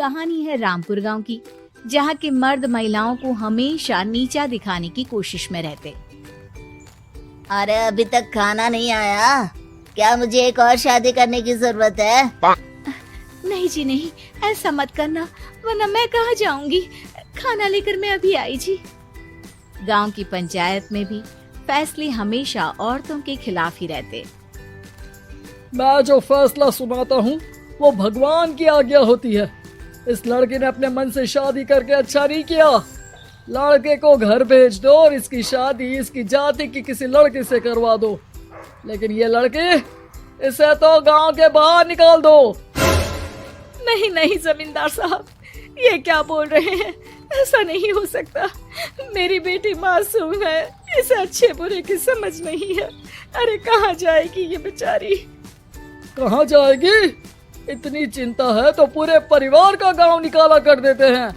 कहानी है रामपुर गांव की, जहां के मर्द महिलाओं को हमेशा नीचा दिखाने की कोशिश में रहते। अरे अभी तक खाना नहीं आया, क्या मुझे एक और शादी करने की जरूरत है? नहीं जी नहीं, ऐसा मत करना, वरना मैं कहाँ जाऊंगी। खाना लेकर मैं अभी आई जी। गांव की पंचायत में भी फैसले हमेशा औरतों के खिलाफ ही रहते। मैं जो फैसला सुनाता हूँ वो भगवान की आज्ञा होती है। इस लड़के ने अपने मन से शादी करके अच्छा नहीं किया। लड़के को घर भेज दो और इसकी शादी इसकी जाति की किसी लड़के से करवा दो, लेकिन ये लड़की, इसे तो गांव के बाहर निकाल दो। नहीं नहीं जमींदार साहब, ये क्या बोल रहे हैं? ऐसा नहीं हो सकता। मेरी बेटी मासूम है, इसे अच्छे बुरे की समझ नहीं है। अरे कहाँ जाएगी ये बेचारी? कहाँ जाएगी? इतनी चिंता है तो पूरे परिवार का गांव निकाला कर देते हैं।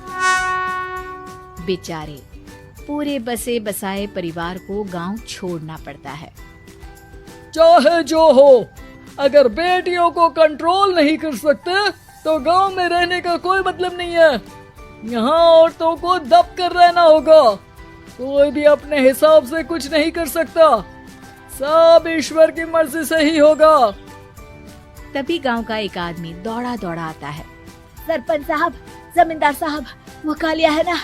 बेचारे पूरे बसे बसाए परिवार को गांव छोड़ना पड़ता है। चाहे जो हो, अगर बेटियों को कंट्रोल नहीं कर सकते तो गांव में रहने का कोई मतलब नहीं है। यहाँ औरतों को दब कर रहना होगा। कोई भी अपने हिसाब से कुछ नहीं कर सकता, सब ईश्वर की मर्जी से ही होगा। तभी गांव का एक आदमी दौड़ा दौड़ा आता है। सरपंच साहब, जमींदार साहब, वो कालिया है ना,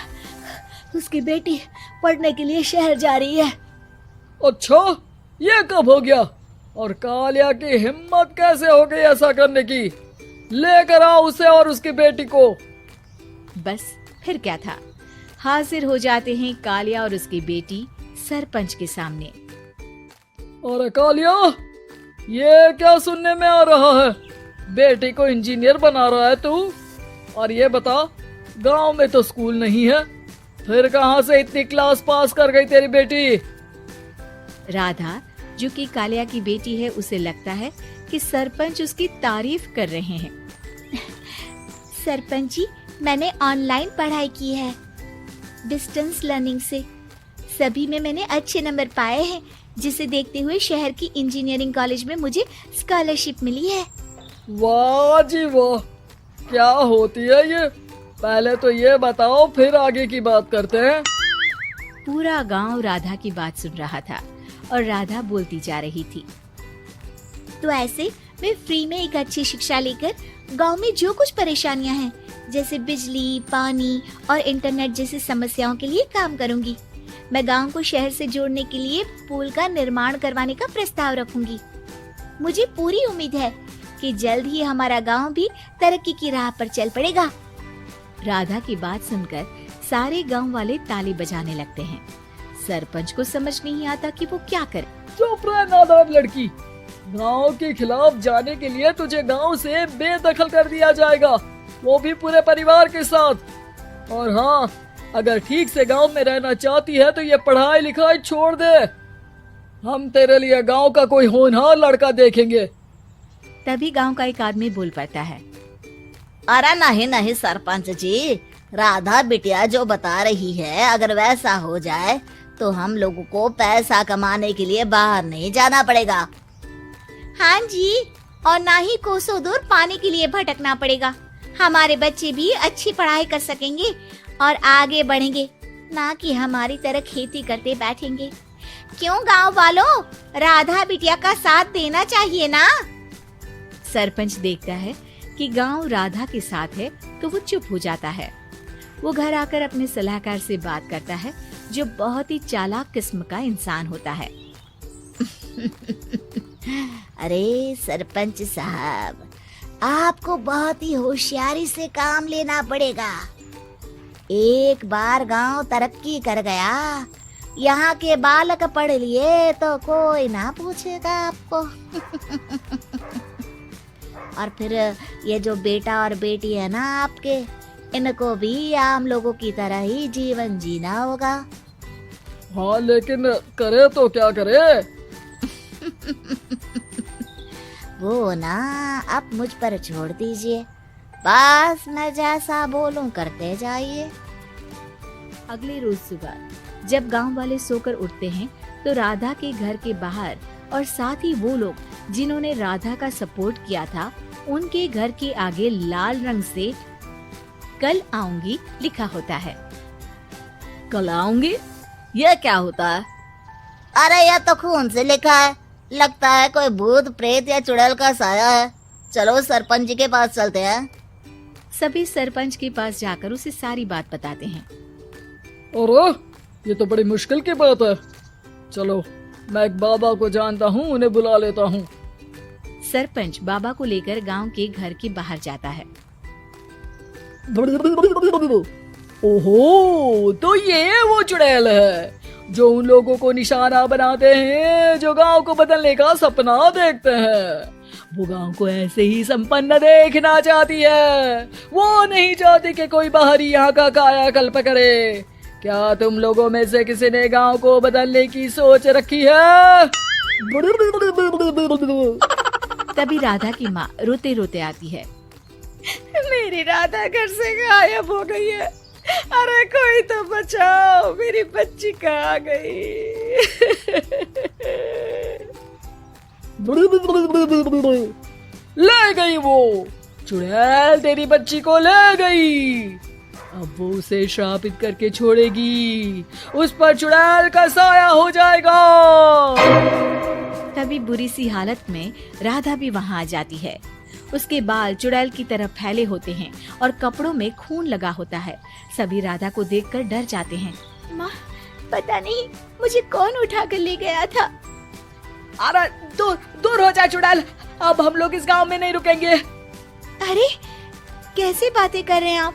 उसकी बेटी पढ़ने के लिए शहर जा रही है। अच्छा, ये कब हो गया? और कालिया की हिम्मत कैसे हो गई ऐसा करने की? लेकर आओ उसे और उसकी बेटी को। बस फिर क्या था, हाजिर हो जाते हैं कालिया और उसकी बेटी सरपंच के सामने। अरे कालिया, ये क्या सुनने में आ रहा है? बेटी को इंजीनियर बना रहा है तू? और ये बता, गांव में तो स्कूल नहीं है, फिर कहां से इतनी क्लास पास कर गई तेरी बेटी? राधा, जो कि कालिया की बेटी है, उसे लगता है कि सरपंच उसकी तारीफ कर रहे हैं। सरपंच जी, मैंने ऑनलाइन पढ़ाई की है, डिस्टेंस लर्निंग से। सभी में मैंने अच्छे नंबर पाए हैं, जिसे देखते हुए शहर की इंजीनियरिंग कॉलेज में मुझे स्कॉलरशिप मिली है। वाह जी वाह, क्या होती है ये? पहले तो ये बताओ, फिर आगे की बात करते हैं। पूरा गांव राधा की बात सुन रहा था और राधा बोलती जा रही थी। तो ऐसे मैं फ्री में एक अच्छी शिक्षा लेकर गांव में जो कुछ परेशानियां हैं, जैसे बिजली, पानी और इंटरनेट जैसी समस्याओं के लिए काम करूंगी। मैं गांव को शहर से जोड़ने के लिए पुल का निर्माण करवाने का प्रस्ताव रखूंगी। मुझे पूरी उम्मीद है कि जल्द ही हमारा गांव भी तरक्की की राह पर चल पड़ेगा। राधा की बात सुनकर सारे गांव वाले ताली बजाने लगते हैं। सरपंच को समझ नहीं आता कि वो क्या करे। चुप रह नादान लड़की, गांव के खिलाफ जाने के लिए तुझे गांव से बेदखल कर दिया जाएगा, वो भी पूरे परिवार के साथ। और हाँ, अगर ठीक से गांव में रहना चाहती है तो ये पढ़ाई लिखाई छोड़ दे। हम तेरे लिए गांव का कोई होनहार लड़का देखेंगे। तभी गांव का एक आदमी बोल पड़ता है। अरे नहीं नहीं सरपंच जी, राधा बिटिया जो बता रही है, अगर वैसा हो जाए तो हम लोगों को पैसा कमाने के लिए बाहर नहीं जाना पड़ेगा। हाँ जी, और ना ही कोसों दूर पानी के लिए भटकना पड़ेगा। हमारे बच्चे भी अच्छी पढ़ाई कर सकेंगे और आगे बढ़ेंगे, ना कि हमारी तरह खेती करते बैठेंगे। क्यों गांव वालों, राधा बिटिया का साथ देना चाहिए ना। सरपंच देखता है कि गांव राधा के साथ है तो वो चुप हो जाता है। वो घर आकर अपने सलाहकार से बात करता है, जो बहुत ही चालाक किस्म का इंसान होता है। अरे सरपंच साहब, आपको बहुत ही होशियारी से काम लेना पड़ेगा। एक बार गांव तरक्की कर गया, यहाँ के बालक पढ़ लिए तो कोई ना पूछेगा आपको। और फिर ये जो बेटा और बेटी है ना आपके, इनको भी आम लोगों की तरह ही जीवन जीना होगा। हाँ, लेकिन करे तो क्या करे? वो ना आप मुझ पर छोड़ दीजिए, बस मैं जैसा बोलूं करते जाइए। अगले रोज सुबह जब गांव वाले सोकर उठते हैं तो राधा के घर के बाहर और साथ ही वो लोग जिन्होंने राधा का सपोर्ट किया था, उनके घर के आगे लाल रंग से कल आऊंगी लिखा होता है। कल आऊंगी, ये क्या होता है? अरे यह तो खून से लिखा है, लगता है कोई भूत प्रेत या चुड़ैल का साया है। चलो सरपंच जी के पास चलते हैं। सभी सरपंच के पास जाकर उसे सारी बात बताते हैं। अरे ये तो बड़ी मुश्किल की बात है। चलो मैं एक बाबा को जानता हूँ, उन्हें बुला लेता हूँ। सरपंच बाबा को लेकर गांव के घर के बाहर जाता है। ओहो, तो ये वो चुड़ैल है जो उन लोगों को निशाना बनाते हैं जो गांव को बदलने का सपना देखते हैं। वो गांव को ऐसे ही संपन्न देखना चाहती है, वो नहीं चाहती कि कोई बाहरी यहाँ का कायाकल्प करे। क्या तुम लोगों में से किसी ने गांव को बदलने की सोच रखी है? तभी राधा की माँ रोते रोते आती है। मेरी राधा घर से गायब हो गई है। अरे कोई तो बचाओ, मेरी बच्ची कहाँ गई? ले गई वो चुड़ैल, तेरी बच्ची को ले गई। अब वो उसे श्रापित करके छोड़ेगी, उस पर चुड़ैल का साया हो जाएगा। तभी बुरी सी हालत में राधा भी वहाँ आ जाती है। उसके बाल चुड़ैल की तरफ फैले होते हैं और कपड़ों में खून लगा होता है। सभी राधा को देखकर डर जाते हैं। माँ, पता नहीं मुझे कौन उठा कर ले गया था। अरे दूर दूर हो जा चुड़ैल, अब हम लोग इस गांव में नहीं रुकेंगे। अरे कैसे बातें कर रहे हैं आप?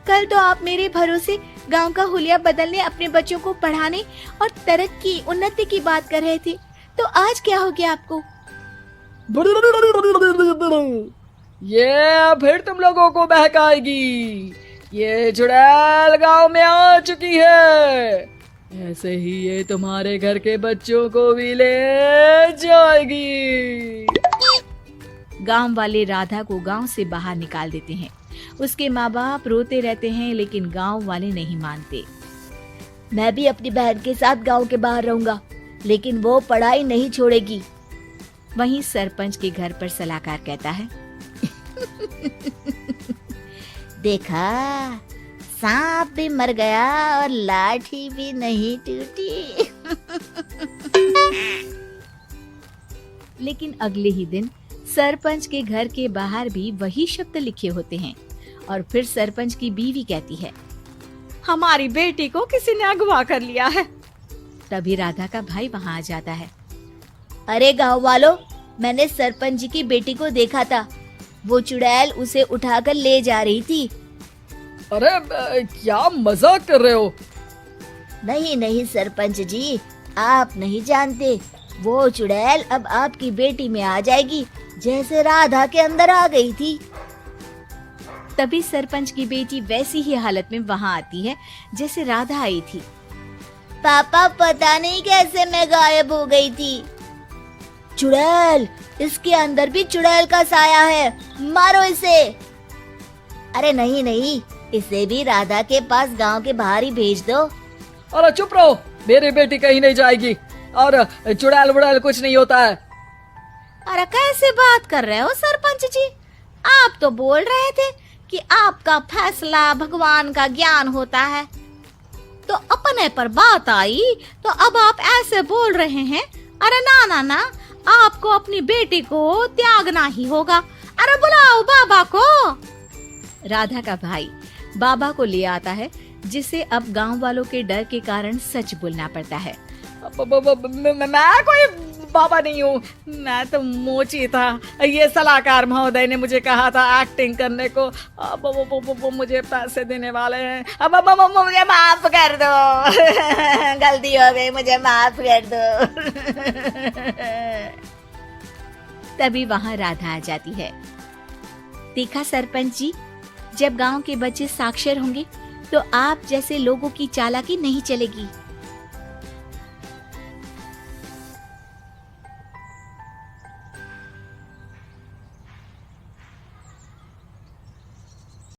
कल तो आप मेरे भरोसे गांव का हुलिया बदलने, अपने बच्चों को पढ़ाने और तरक्की उन्नति की बात कर रहे थे, तो आज क्या हो गया आपको? ये फिर तुम लोगों को बहकाएगी। ये चुड़ैल गांव में आ चुकी है, ऐसे ही ये तुम्हारे घर के बच्चों को भी ले जाएगी। गांव वाले राधा को गांव से बाहर निकाल देते हैं। उसके माँ बाप रोते रहते हैं, लेकिन गांव वाले नहीं मानते। मैं भी अपनी बहन के साथ गांव के बाहर रहूंगा, लेकिन वो पढ़ाई नहीं छोड़ेगी। वहीं सरपंच के घर पर सलाहकार कहता है। देखा, सांप भी मर गया और लाठी भी नहीं टूटी। लेकिन अगले ही दिन सरपंच के घर के बाहर भी वही शब्द लिखे होते हैं। और फिर सरपंच की बीवी कहती है, हमारी बेटी को किसी ने अगवा कर लिया है। तभी राधा का भाई वहाँ आ जाता है। अरे गांव वालों, मैंने सरपंच जी की बेटी को देखा था। वो चुड़ैल उसे उठाकर ले जा रही थी। अरे क्या मजाक कर रहे हो? नहीं नहीं सरपंच जी, आप नहीं जानते। वो चुड़ैल अब आपकी बेटी में आ जाएगी, जैसे राधा के अंदर आ गई थी। तभी सरपंच की बेटी वैसी ही हालत में वहाँ आती है जैसे राधा आई थी। पापा, पता नहीं कैसे मैं गायब हो गई थी। चुड़ैल, इसके अंदर भी चुड़ैल का साया है, मारो इसे। अरे नहीं नहीं, इसे भी राधा के पास गांव के बाहर ही भेज दो। अरे चुप रहो, मेरी बेटी कहीं नहीं जाएगी और चुड़ैल वुड़ैल कुछ नहीं होता है। अरे कैसे बात कर रहे हो सरपंच जी? आप तो बोल रहे थे कि आपका फैसला भगवान का ज्ञान होता है, तो अपने पर बात आई तो अब आप ऐसे बोल रहे हैं। अरे ना ना ना, आपको अपनी बेटी को त्यागना ही होगा। अरे बुलाओ बाबा को। राधा का भाई बाबा को ले आता है, जिसे अब गांव वालों के डर के कारण सच बोलना पड़ता है। मैं कोई बाबा नहीं हूँ, मैं तो मोची था। ये सलाहकार महोदय ने मुझे कहा था एक्टिंग करने को। अब वो मुझे पैसे देने वाले हैं। अब मुझे माफ कर दो। गलती हो गई, मुझे माफ कर दो। तभी वहाँ राधा आ जाती है। देखा सरपंच जी, जब गांव के बच्चे साक्षर होंगे तो आप जैसे लोगों की चालाकी नहीं चलेगी।